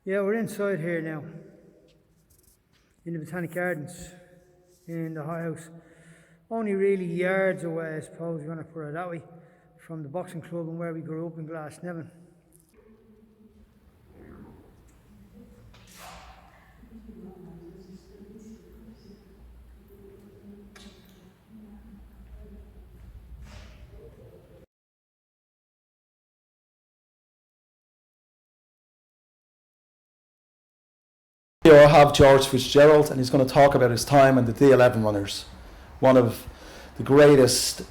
Yeah, we're inside here now, in the Botanic Gardens, in the hot house. Only really yards away, I suppose, you're going to put it that way, from the boxing club and where we grew up in Glasnevin. Here I have George Fitzgerald, and he's going to talk about his time in the D11 Runners, one of the greatest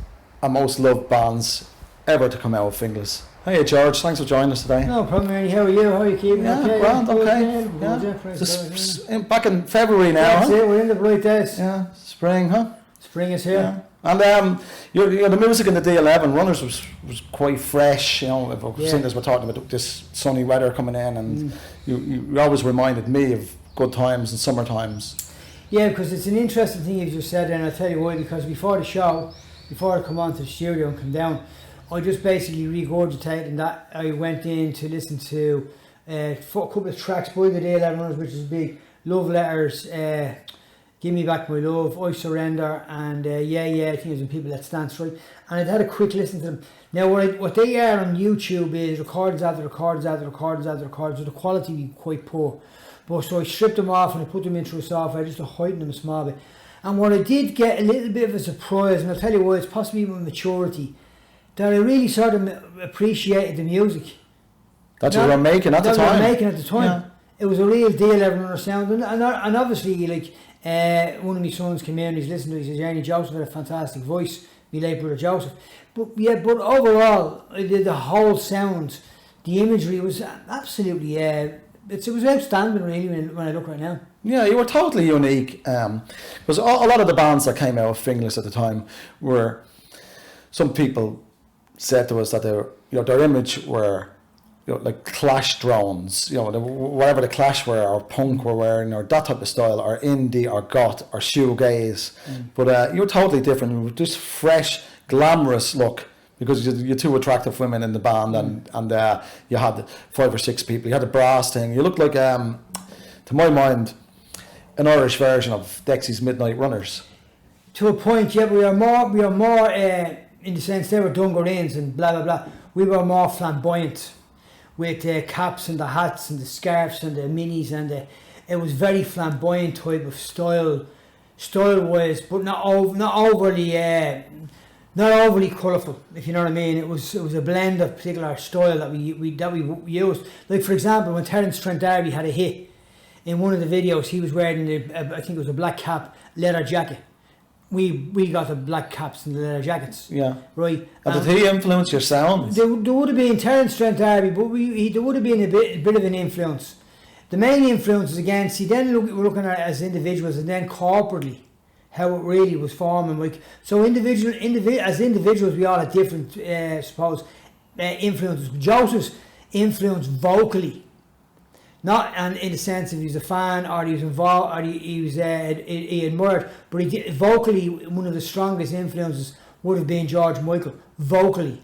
and most loved bands ever to come out of Finglas. Hey George, thanks for joining us today. No problem, Ernie. How are you? How are you keeping? Yeah, okay? grand, okay. Yeah. Back in February now. That's it, we're in the bright days. Yeah, spring, huh? Spring is here. Yeah. And the music in the D11 Runners was quite fresh. You know, if singers were talking about this sunny weather coming in, and you always reminded me of good times and summer times. Yeah, because it's an interesting thing you just said, and I'll tell you why. Because before the show, before I come on to the studio and come down, I just basically regurgitated that. I went in to listen to a couple of tracks by the D11 Runners, which is big. Love Letters, Give Me Back My Love, I Surrender, and Yeah, I think it was in People That Stand Right. And I'd had a quick listen to them. Now, what they are on YouTube is recordings after recordings after recordings after recordings, so the quality would be quite poor. But so I stripped them off and I put them into a software just to heighten them a small bit. And what I did get a little bit of a surprise, and I'll tell you why, it's possibly my maturity, that I really sort of appreciated the music. That you were making at the time? Yeah. It was a real D11 Runner sound. And obviously, like, one of my sons came in and he's listening to it, he says, Ernie Joseph had a fantastic voice, my late brother Joseph. But overall, the whole sound, the imagery was absolutely, it was outstanding really when I look right now. Yeah, you were totally unique. Because a lot of the bands that came out of Finglas at the time were, some people said to us that their image were, like Clash drones, whatever the Clash were, or punk were wearing, or that type of style, or indie, or goth, or shoegaze. But you were totally different. You were just fresh, glamorous look, because you're two attractive women in the band, and you had 5 or 6 people. You had a brass thing. You looked like, to my mind, an Irish version of Dexy's Midnight Runners. To a point, yeah. We are more in the sense they were dungarees and blah blah blah. We were more flamboyant, with the caps and the hats and the scarves and the minis, and it was very flamboyant type of style wise, but not overly colourful, if you know what I mean. It was a blend of particular style that we used. Like, for example, when Terence Trent D'Arby had a hit in one of the videos, he was wearing I think it was a black cap, leather jacket. We got the black caps and the leather jackets. Yeah. Right. And did he influence your sound? There would have been Terence Trent D'Arby, but there would have been a bit of an influence. The main influences, again, we're looking at it as individuals, and then corporately, how it really was forming. Like, so as individuals, we all had different, influences. Joseph's influence vocally, not in the sense if he was a fan or he was involved or he admired, but vocally, one of the strongest influences would have been George Michael, vocally.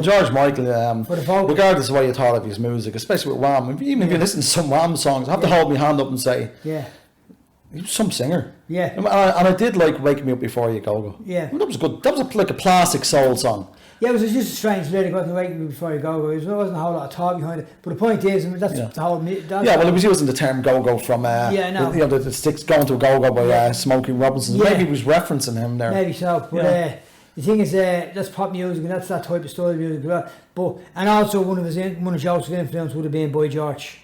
George Michael, regardless of what you thought of his music, especially with Wham, if you listen to some Wham songs, I have to hold my hand up and say, he was some singer. Yeah. And I did like Wake Me Up Before You Go Go. Yeah. That was good. That was like a classic soul song. Yeah, it was just a strange lyric, wasn't Wake Me Before You Go Go. There wasn't a whole lot of thought behind it. But the point is, that's the whole... It was using the term go-go from... the Sticks Going to a Go-Go by Smokey Robinson. Yeah. Maybe he was referencing him there. Maybe so. But the thing is, that's pop music, and that's that type of style of music. And also one of Joseph's influence would have been Boy George,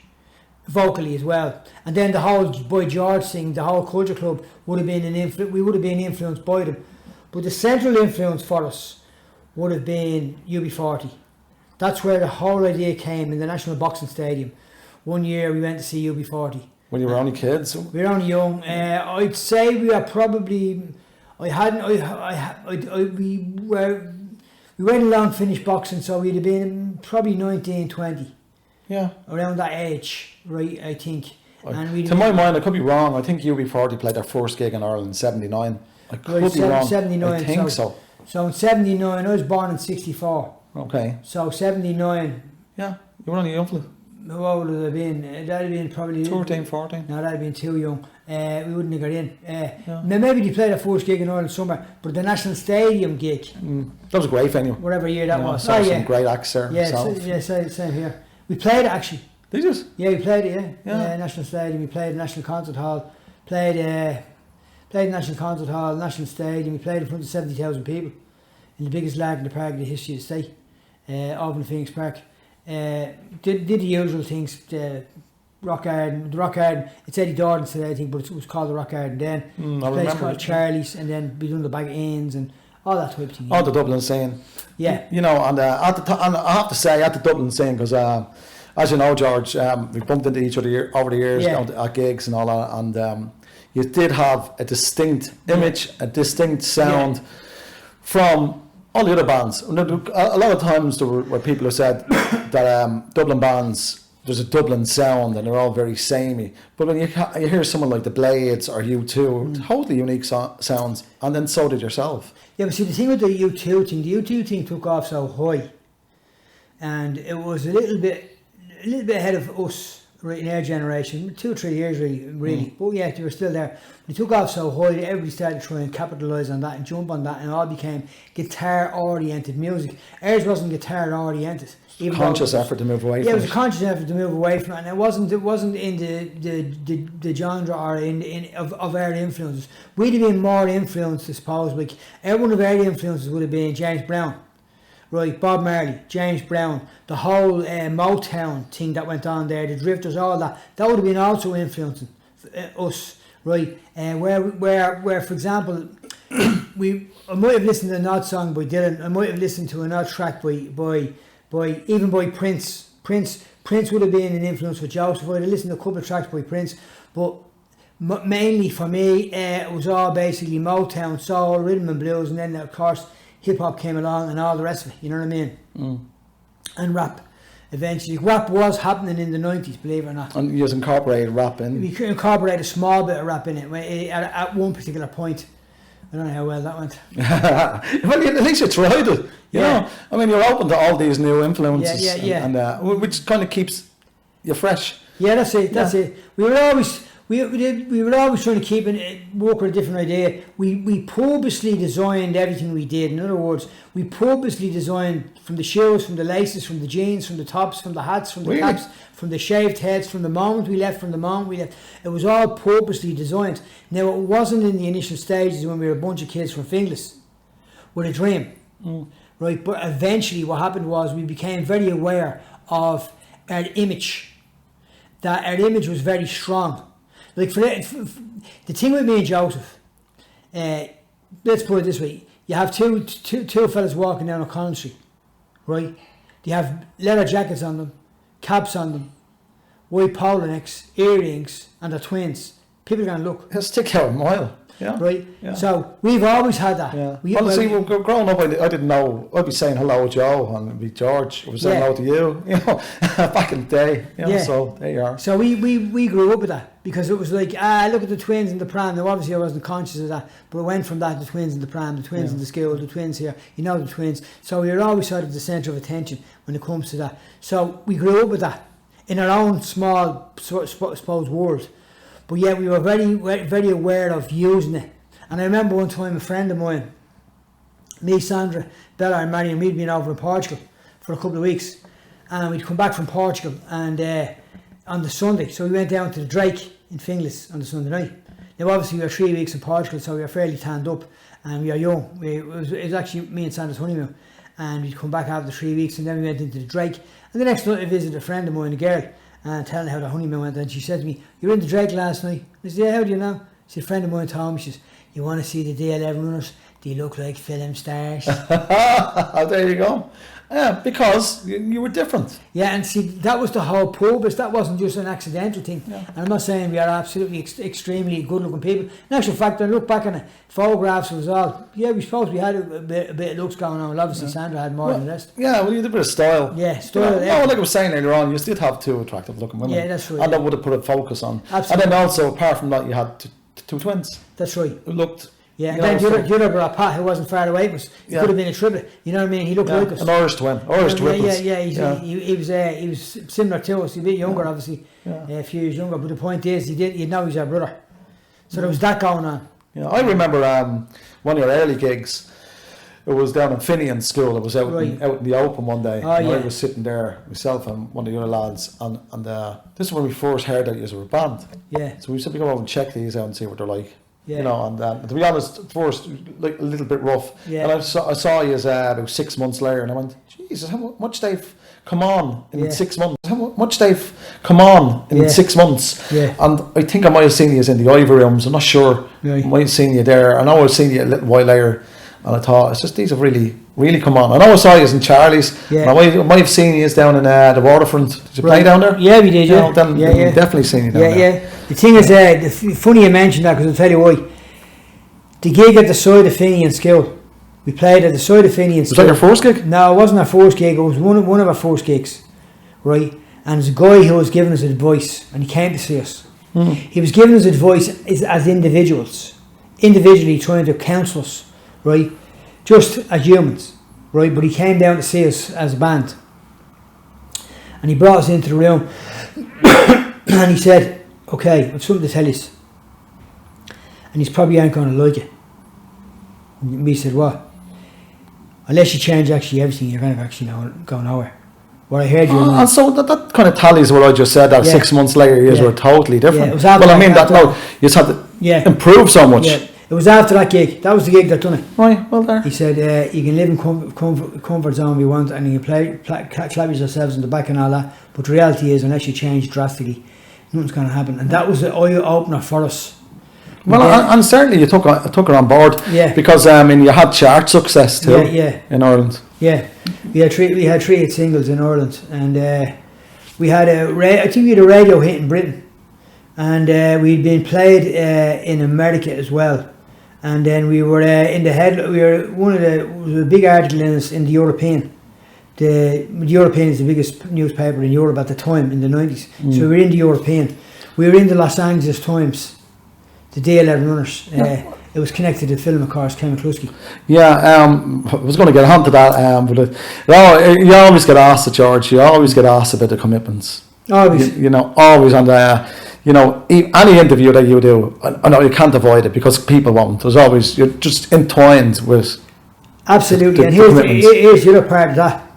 vocally as well. And then the whole Boy George thing, the whole Culture Club would have been we would have been influenced by them. But the central influence for us would have been UB40. That's where the whole idea came, in the National Boxing Stadium. One year we went to see UB40. When you were only kids? We were only young. I'd say we are probably... we went along finished boxing, so we'd have been probably 19, 20. Yeah. Around that age, right, I think. And to my mind, I could be wrong. I think UB40 played their first gig in Ireland in 79. I could be wrong. 79, I think so. So in 79, I was born in 64. Okay. So 79. Yeah, you were only young fella. how old would I have been? That'd have been probably 13, 14. No, that'd have been too young. We wouldn't have got in. Now maybe they played a first gig in Ireland somewhere, but the National Stadium gig. That was a great venue. Whatever year that was. Saw some great acts there. Yeah, same here. We played it actually. Did you? Yeah, we played it. Yeah. National Stadium. We played National Concert Hall. Played National Concert Hall, National Stadium. We played in front of 70,000 people in the biggest lag in the park in the history of the state, over in Phoenix Park. Did the usual things. The Rock Garden. It's Eddie Dordan today, I think, but it was called the Rock Garden then. I place remember called Charlie's, and then we done the Bag of Inns and all that type of thing. Oh, the Dublin scene. Yeah. You know, and I have to say, at the Dublin scene, because as you know, George, we bumped into each other over the years at gigs and all that, and you did have a distinct image, a distinct sound from all the other bands. A lot of times there were people who said that Dublin bands, there's a Dublin sound and they're all very samey. But when you hear someone like the Blades or U2, totally unique sounds, and then so did yourself. Yeah, but see, the thing with the U2 thing, the U2 thing took off so high, and it was a little bit ahead of us, right, in our generation, 2 or 3 years really. But yeah, they were still there. They took off so high that everybody started trying and capitalise on that and jump on that, and it all became guitar-oriented music. Ours wasn't guitar-oriented. Conscious effort to move away from it. Yeah, it was a conscious effort to move away from it, and it wasn't in the genre or of our influences. We'd have been more influenced, I suppose. Like, one of our influences would have been James Brown. Right, Bob Marley, James Brown, the whole Motown thing that went on there, the Drifters, all that would have been also influencing us, right? Where for example, I might have listened to an odd song by Dylan, I might have listened to an odd track by Prince. Prince would have been an influence for Joseph. I'd have listened to a couple of tracks by Prince, but mainly for me, it was all basically Motown, soul, rhythm and blues, and then of course hip hop came along and all the rest of it, you know what I mean? And rap. Eventually, rap was happening in the 90s, believe it or not. And you just incorporated rap in. We could incorporate a small bit of rap in it at one particular point. I don't know how well that went. Well, at least you tried it. You know, I mean, you're open to all these new influences, and which kind of keeps you fresh. Yeah, that's it. We were always trying to keep work with a different idea. We purposely designed everything we did. In other words, we purposely designed from the shoes, from the laces, from the jeans, from the tops, from the hats, from the caps, from the shaved heads, from the moment we left. It was all purposely designed. Now, it wasn't in the initial stages when we were a bunch of kids from Finglas with a dream, right? But eventually, what happened was we became very aware of our image. That our image was very strong. Like for the thing with me and Joseph, let's put it this way: you have two fellas walking down O'Connell Street, right? They have leather jackets on them, caps on them, white polo necks, earrings, and they're twins. People are going to look. It'll stick out a mile. Yeah. Right. Yeah. So we've always had that. Yeah. Growing up, I didn't know. I'd be saying hello to Joe, and it'd be George. I was saying hello to you. You know, back in the day. You know, so there you are. So we grew up with that because it was like look at the twins in the pram. Now obviously I wasn't conscious of that, but it went from that, the twins in the pram, the twins in the school, the twins here. You know, the twins. So we were always sort of the centre of attention when it comes to that. So we grew up with that in our own small, suppose, world. But yeah, we were very, very aware of using it. And I remember one time a friend of mine, me, Sandra, Bella and Marion, we'd been over in Portugal for a couple of weeks. And we'd come back from Portugal and on the Sunday. So we went down to the Drake in Finglas on the Sunday night. Now obviously we were 3 weeks in Portugal, so we were fairly tanned up and we were young. It was actually me and Sandra's honeymoon. And we'd come back after 3 weeks and then we went into the Drake. And the next night I visited a friend of mine, a girl, and telling her how the honeymoon went, and she said to me, "You were in the Drake last night?" I said, "Yeah, how do you know?" She said, "A friend of mine told me." She says, "You want to see the D11 Runners? They look like film stars." There you go. Yeah, because you were different. Yeah, and see, that was the whole purpose. That wasn't just an accidental thing. Yeah. And I'm not saying we are absolutely extremely good-looking people. In actual fact, when I look back on the photographs, it was all, we suppose we had a bit of looks going on. Well, obviously, Sandra had more than the rest. Yeah, well, you had a bit of style. Yeah, style. Yeah. No, like I was saying earlier on, you did have 2 attractive-looking women. Yeah, that's right. And that would have put a focus on. Absolutely. And then also, apart from that, you had two twins. That's right. Who looked Yeah, and You then know, the other brother, Pat, who wasn't far away from us, he could have been a triplet. You know what I mean? He looked like us. An Irish twin, Irish triplets. He was similar to us. A bit younger, obviously, a few years younger. But the point is, you know he's our brother. So there was that going on. Yeah, I remember one of your early gigs. It was down in Finian School. It was out in the open one day. I was sitting there, myself and one of the other lads, and this is when we first heard that you were a band. Yeah. So we said we go out and check these out and see what they're like. Yeah. You know, and to be honest, first like a little bit rough. Yeah. And I saw you about 6 months later, and I went, Jesus, how much they've come on in 6 months? How much they've come on in 6 months? Yeah. And I think I might have seen you in the Ivory Rooms. I'm not sure. Right. I might have seen you there. I know I've seen you a little while later. And I thought, it's just these have really, really come on. I know I saw you in Charlie's. Yeah. And I might have seen you down in the waterfront. Did you play down there? Yeah, we did. Yeah. Definitely seen you down there. Yeah. The thing is, funny you mentioned that, because I'll tell you why. The gig at the side of Finian School. We played at the side of Finian School. Was that your first gig? No, it wasn't our first gig. It was one of our first gigs, right? And there's a guy who was giving us advice, and he came to see us. He was giving us advice as individually trying to counsel us, right? Just as humans, right? But he came down to see us as a band. And he brought us into the room and he said, okay, I've something to tell you. And he's probably ain't going to like it. And we said, what? Unless you change actually everything, you're going to actually go nowhere. What I heard you and so that kind of tallies what I just said, that 6 months later you were totally different. Yeah, it was you just had to improve so much. Yeah. It was after that gig. That was the gig that done it. Right, well there. He said, you can live in comfort zone if you want, and you can clap yourselves in the back and all that, but the reality is, unless you change drastically, nothing's going to happen. And that was the eye-opener for us. Well, and certainly you took it on board. Yeah. Because you had chart success too. In Ireland. Yeah. We had three hit singles in Ireland, and we had I think we had a radio hit in Britain, and we'd been played in America as well. And then we were in the head. We were there was a big article in us in the European. The European is the biggest newspaper in Europe at the time in the 90s. So we were in the European. We were in the Los Angeles Times, the D11 Runners. It was connected to the film, of course, Ken McCluskey. Yeah, I was going to get on to that, but you always get asked, George. You always get asked about the commitments. Always. Always on the. Any interview that you do, I know you can't avoid it because people won't. There's always, you're just entwined with. Absolutely, and here's the other part of that,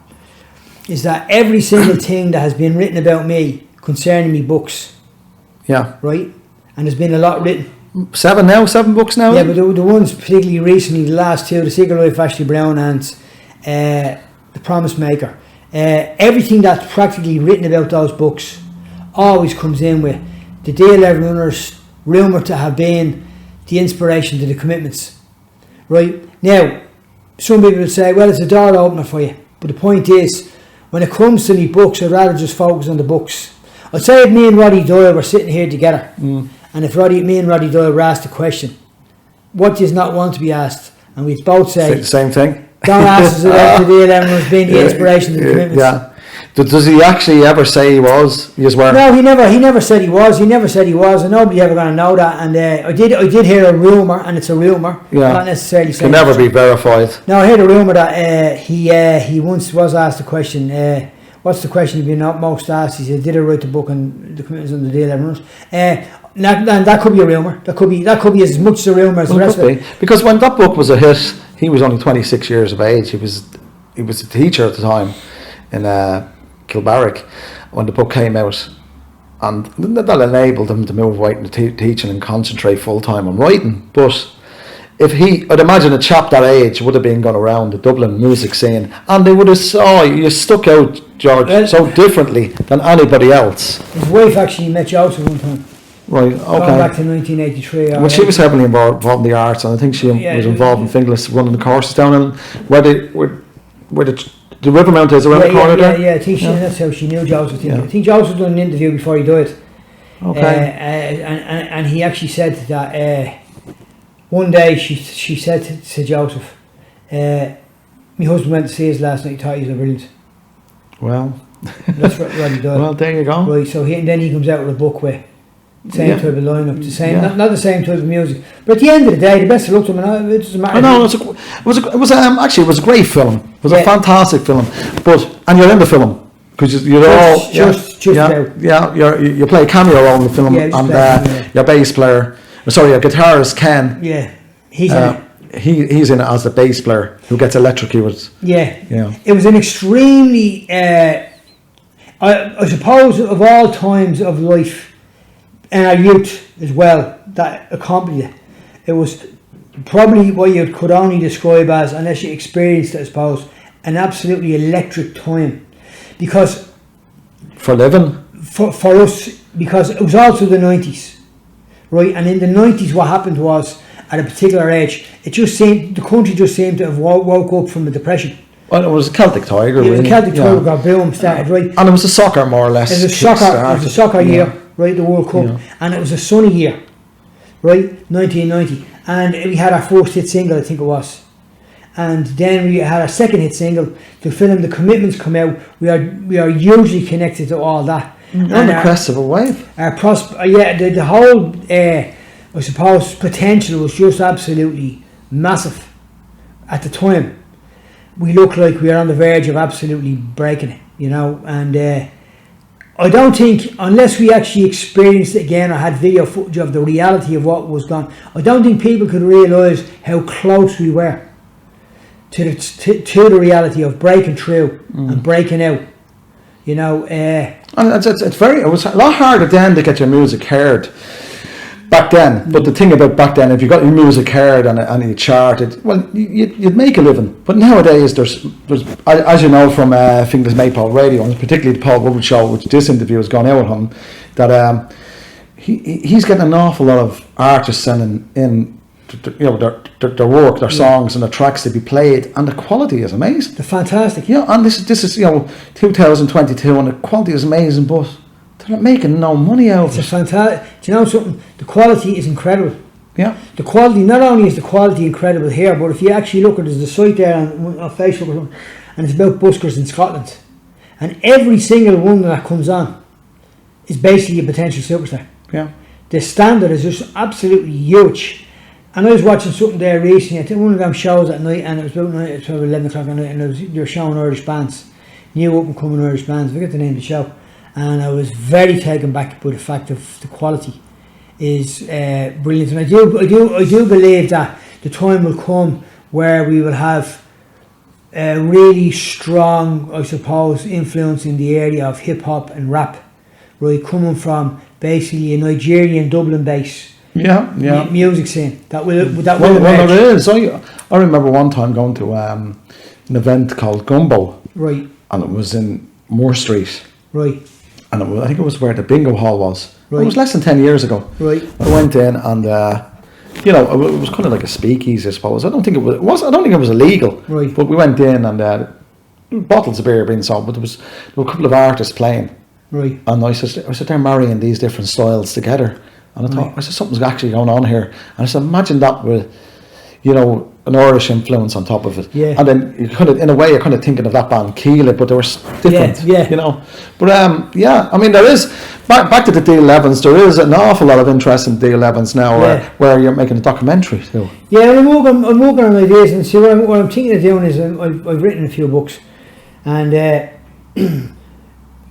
is that every single thing that has been written about me concerning me books. Yeah. Right? And there's been a lot written. 7 books now? Yeah, but the ones particularly recently, the last two, The Secret Life of Ashley Brown and The Promise Maker. Everything that's practically written about those books always comes in with the D11 Runners rumoured to have been the inspiration to the commitments. Right? Now, some people will say, well, it's a door opener for you. But the point is, when it comes to the books, I'd rather just focus on the books. I'd say if me and Roddy Doyle were sitting here together, and if me and Roddy Doyle were asked a question, what does not want to be asked? And we'd both say the same thing. Don't ask us about the D11 Runners being the inspiration to the commitments. Yeah. Does he actually ever say he was? He just were? No, he never said he was. He never said he was, and nobody ever going to know that. And I did hear a rumour, and it's a rumour. Yeah. Not necessarily saying. Can never be verified. No, I heard a rumour that he once was asked a question. What's the question you've been most asked? He said, "Did I write the book on the commitments on the D11 Runners?" And that could be a rumour. That could be as much a rumour as the rest of it. Because when that book was a hit, he was only 26 years of age. He was a teacher at the time in Kilbarrack when the book came out, and that enabled him to move away from teaching and concentrate full time on writing. But I'd imagine a chap that age would have been gone around the Dublin music scene, and they would have saw you stuck out, George, so differently than anybody else. His wife actually met Joseph one time. Right, okay. Going back to 1983. Well, she was heavily involved in the arts, and I think she was involved in Finglas running the courses down in where the Rivermount is around the corner there. Yeah, I think that's how she knew Joseph. I think Joseph done an interview before he died. Okay. And he actually said that one day she said to Joseph, my husband went to see us last night, he thought he was brilliant. Well, that's what Roddy died. Well, there you go. Right, so then he comes out with a book with Same type of lineup, the same, not the same type of music. But at the end of the day, the best of luck to them, it doesn't matter. I know actually it was a great film. It was a fantastic film. And you're in the film because you're you play a cameo role in the film, and your bass player, your guitarist Ken. Yeah, he's in it. He's in it as the bass player who gets electrocuted. Yeah, yeah. It was an extremely, I suppose, of all times of life. And our youth as well that accompanied it. It was probably what you could only describe as, unless you experienced it, I suppose, an absolutely electric time. Because for living? For us, because it was also the 90s, right? And in the 90s what happened was, at a particular age, the country just seemed to have woke up from a depression. Well, it was a Celtic Tiger, really. The Celtic Tiger got boom started, right? And it was a soccer, more or less. It was a soccer year, right? The World Cup, and it was a sunny year, right? 1990, and we had our first hit single, I think it was, and then we had our second hit single. The film The Commitments come out. We are hugely connected to all that. And the crest of a wave. The whole, I suppose, potential was just absolutely massive at the time. We looked like we were on the verge of absolutely breaking it, and I don't think, unless we actually experienced it again or had video footage of the reality of what was gone, I don't think people could realise how close we were to the reality of breaking through and breaking out, And it was a lot harder then to get your music heard. Back then, but the thing about back then, if you got your music heard and you charted, you'd make a living. But nowadays, there's as you know from Fingers Maypole Radio, and particularly the Paul Bubble Show, which this interview has gone out on, that he's getting an awful lot of artists sending in, their work, their songs, and the tracks to be played, and the quality is amazing. They're fantastic. And this is 2022, and the quality is amazing, but they're not making no money out of it. It's a fantastic. Do you know something? The quality is incredible. Yeah. The quality, not only is the quality incredible here, but if you actually look at there's a site there on Facebook or something, and it's about buskers in Scotland, and every single one that comes on is basically a potential superstar. Yeah. The standard is just absolutely huge. And I was watching something there recently, I think one of them shows at night, and it was about 11 o'clock at night, and they were showing Irish bands, new up and coming Irish bands. I forget the name of the show. And I was very taken back by the fact of the quality is brilliant. And I do believe that the time will come where we will have a really strong, I suppose, influence in the area of hip hop and rap, right, coming from basically a Nigerian Dublin base. Music scene that will there is. I remember one time going to an event called Gumbo, right, and it was in Moore Street, right, and I think it was where the bingo hall was. Right. It was less than 10 years ago. Right. I went in and it was kind of like a speakeasy, I suppose. I don't think it was illegal. Right. But we went in and bottles of beer being sold, but there were a couple of artists playing. Right. And I said they're marrying these different styles together. And I thought, something's actually going on here. And I said, imagine that with, an Irish influence on top of it. Yeah. And then you in a way, you're kind of thinking of that band Keela, but they were different. Yeah. But I mean, there is, back to the D11s, there is an awful lot of interest in D11s now where you're making a documentary too. Yeah, I'm working on ideas, and see what I'm thinking of doing is I've written a few books, and I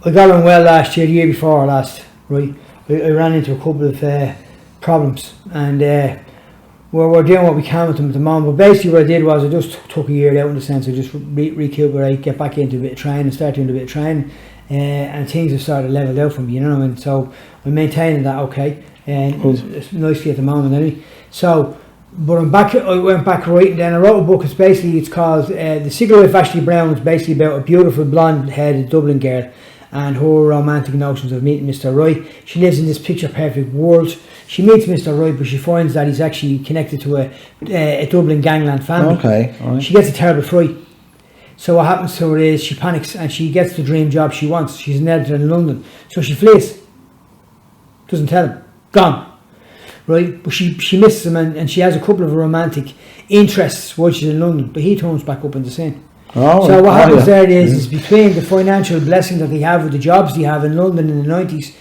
got on well last year, the year before last, right? I ran into a couple of problems, and we're doing what we can with them at the moment. But basically what I did was I just took a year out, in the sense I just recuperate, get back into a bit of training, start doing a bit of training, and things have started leveled out for me, and so I'm maintaining that okay, and it's nicely at the moment anyway. So, but I went back writing, then I wrote a book. It's called The Secret Life of Ashley Brown. It's basically about a beautiful blonde-headed Dublin girl and her romantic notions of meeting Mr. Right. She lives in this picture-perfect world. She meets Mr. Right, but she finds that he's actually connected to a Dublin gangland family. Okay, all right. She gets a terrible fright. So what happens to her is she panics and she gets the dream job she wants. She's an editor in London. So she flees. Doesn't tell him. Gone. Right? But she misses him, and she has a couple of romantic interests while she's in London. But he turns back up in the scene. So what happens there is between the financial blessing that they have with the jobs they have in London in the 90s,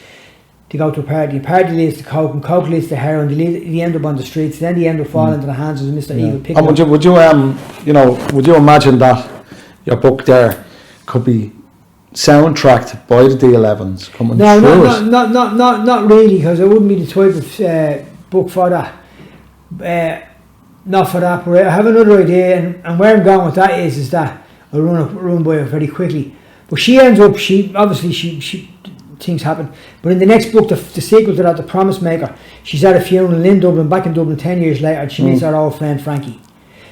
They go to a party leads to coke, and coke leads to heroin. They end up on the streets. Then they end up falling into the hands of Mr. Evil Pickle. And would you imagine that your book there could be soundtracked by the D11s coming No, through? not really, because it wouldn't be the type of book for that. Not for that, but I have another idea, and where I'm going with that is that I'll run by it very quickly. But she ends up, she things happen. But in the next book, the sequel to that, The Promise Maker, she's at a funeral in Dublin, back in Dublin 10 years later, and she meets her old friend Frankie.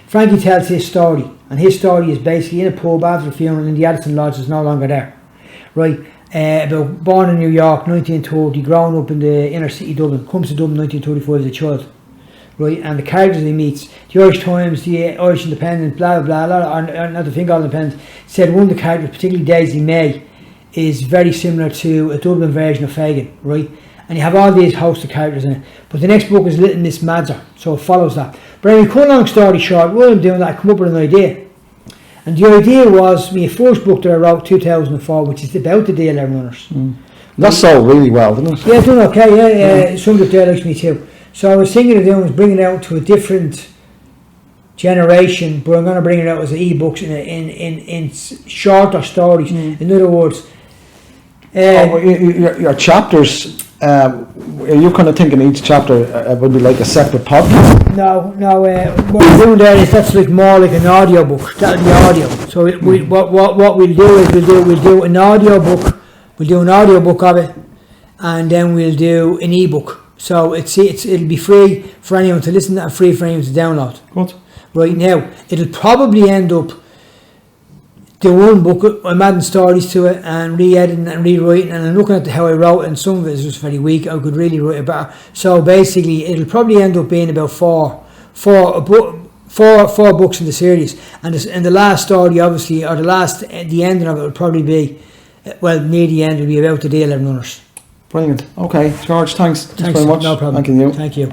Frankie tells his story, and his story is basically in a pub after the funeral in the Addison Lodge is no longer there. Right? About born in New York, 1930, grown up in the inner city Dublin, comes to Dublin 1935 as a child. Right, and the characters he meets, the Irish Times, the Irish Independent, blah blah blah, or not the Fingal Independent, said one of the characters, particularly Daisy May, is very similar to a Dublin version of Fagin, right? And you have all these host of characters in it. But the next book is Little Miss Madzer, so it follows that. But anyway, cut a long story short, while I'm doing that, I come up with an idea. And the idea was my first book that I wrote, 2004, which is about the D11 Runners. That sold really well, didn't it? Yeah, it's doing okay, yeah. Somebody there likes me too. So I was thinking of doing is bringing it out to a different generation, but I'm going to bring it out as e-books in shorter stories. In other words, your chapters, are you kind of thinking each chapter would be like a separate podcast? No. What we're doing there is that's like more like an audio book. That'll be audio. So what we'll do is we'll do an audio book. We'll do an audio book of it, and then we'll do an e-book. So it'll be free for anyone to listen to and free for anyone to download. Good. Right now, it'll probably end up the one book. I'm adding stories to it and re-editing and rewriting, and I'm looking at how I wrote it, and some of it is just very weak. I could really write it better. So basically, it'll probably end up being about four books in the series, and the last story, obviously, or the ending of it will probably be, well, near the end, will be about the D11 Runners. Brilliant. Okay, George, thanks very much. No problem. Thank you. Thank you.